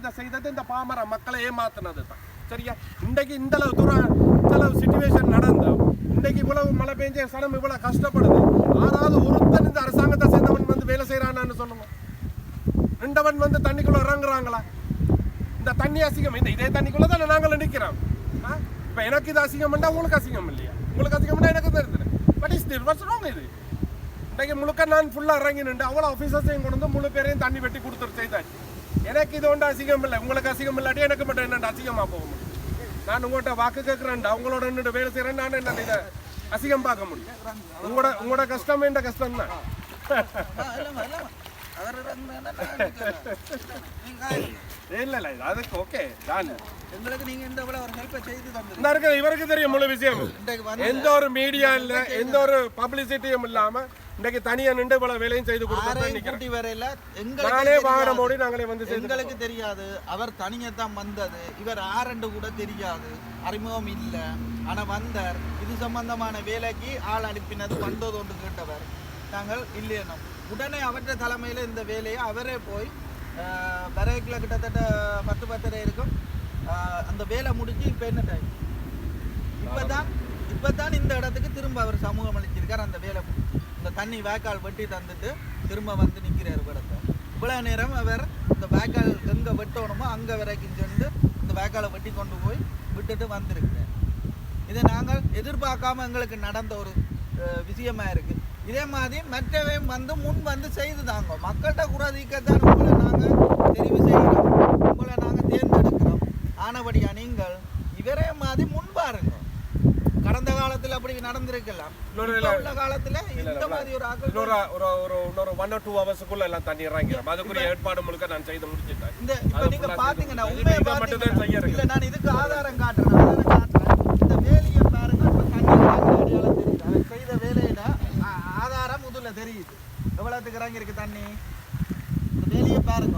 இந்த செய்தது இந்த பாமர மக்களை ஏமாத்தினது தான். சரியா? இன்றைக்கு இந்த அளவு தூரம் இந்தளவு சிச்சுவேஷன் நடந்தோம். இன்றைக்கு இவ்வளவு மழை பெஞ்ச சனம் இவ்வளவு கஷ்டப்படுது. ஆறாவது ஒருத்தன் இந்த அரசாங்கத்தை சேர்ந்தவன் வந்து வேலை செய்யறான்னு சொல்லுங்க. ரெண்டவன் வந்து தண்ணிக்குள்ள இறங்குறாங்களா? இந்த தண்ணி அசிங்கம். இதே தண்ணிக்குள்ள தானே நாங்கள் நிற்கிறோம். இப்போ எனக்கு இது அசிங்கம்னா உங்களுக்கு அசிங்கம் இல்லையா? உங்களுக்கு அசிங்கம்னா எனக்கு தெரியுது. பட் இஸ் நிர்வசனம் இது. இன்றைக்கு முழுக்க நான் ஃபுல்லாக இறங்கி நின்று அவ்வளோ ஆஃபீஸர்ஸையும் கொண்டு வந்து முழு பேரையும் தண்ணி வெட்டி கொடுத்துட்டு செய்தாச்சு. எனக்கு இது ஒன்று அசிங்கம் இல்லை, உங்களுக்கு அசிங்கம் இல்லாட்டி எனக்கு மட்டும் என்னென்ன அசிங்கமாக போக முடியும்? நான் உங்கள்கிட்ட வாக்கு கேட்குறேன்டா, உங்களோட நின்று வேலை செய்கிறேன், நான் என்ன இதை அசிங்கம் பார்க்க முடியும்? உங்களோட கஷ்டம் என்ற கஷ்டம் தான். இல்ல இல்ல அதுக்கு ஓகே தான். எங்களுக்கு நீங்க இந்த ஒரு ஹெல்ப் செய்து தந்தீங்க. இவருக்கு தெரியும் முழு விஷயம். எந்த ஒரு மீடியா இல்ல, எந்த ஒரு பப்ளிசிட்டியும் இல்லாம இன்றைக்கு தனியா நின்று இவ்வளவு வேலையும் செய்து கொடுத்து வரையில நானே வாகனம் ஓடி நாங்களே வந்து எங்களுக்கு தெரியாது. அவர் தனியத்தான் வந்தது. இவர் ஆரண்டு கூட தெரியாது, அறிமுகம் இல்ல. ஆனா வந்தார். இது சம்பந்தமான வேலைக்கு ஆள் அனுப்பினது வந்தது ஒன்று கேட்டவர். நாங்கள் இல்லையனும் உடனே அவற்றை தலைமையில இந்த வேலையை அவரே போய் பரேக்கில் கிட்டத்தட்ட 10-10 இருக்கும். அந்த வேலை முடிஞ்சு இப்போ என்ன டைம்? இப்போதான் இந்த இடத்துக்கு திரும்ப அவர் சமூகம் அளிச்சிருக்கார். அந்த வேலை இந்த தண்ணி வேக்கால் வெட்டி தந்துட்டு திரும்ப வந்து நிற்கிறார் இடத்த. இவ்வளோ நேரம் அவர் இந்த வேக்கால் எங்கே வெட்டணுமோ அங்கே வரைக்கும் சென்று இந்த வேக்காலை வெட்டி கொண்டு போய் விட்டுட்டு வந்திருக்கிறார். இதை நாங்கள் எதிர்பார்க்காம எங்களுக்கு நடந்த ஒரு விஷயமா இருக்குது. இதே மாதிரி மற்றவையும் வந்து முன் வந்து செய்து தாங்க. மக்கள்கிட்ட குறைதீக்கத்தான் உங்களை நாங்கள் தெரிவு செய்கிறோம், உங்களை நாங்கள் தேர்ந்தெடுக்கிறோம். ஆனபடியா நீங்கள் இவரே மாதிரி முன் பாருங்க. கடந்த காலத்தில் அப்படி நடந்திருக்கலாம். உள்ள காலத்தில் இந்த மாதிரி ஒரு இன்னொரு 1 or 2 hours எல்லாம் தண்ணி இறங்கிறோம். அதுக்குரிய ஏற்பாடு முழுக்க நான் செய்து முடிச்சுட்டேன். இந்த இப்போ நீங்கள் பார்த்தீங்கன்னா உண்மையை பார்த்தீங்கன்னா இல்லை, நான் இதுக்கு ஆதாரம் காட்டுறேன். இந்த வேலையை பாருங்க. தண்ணி செய்த வேலையில ஆதாரம் முதல்ல தெரியுது. எவ்வளவுக்கு இறங்கி இருக்கு தண்ணி. இந்த வேலையை பாருங்க.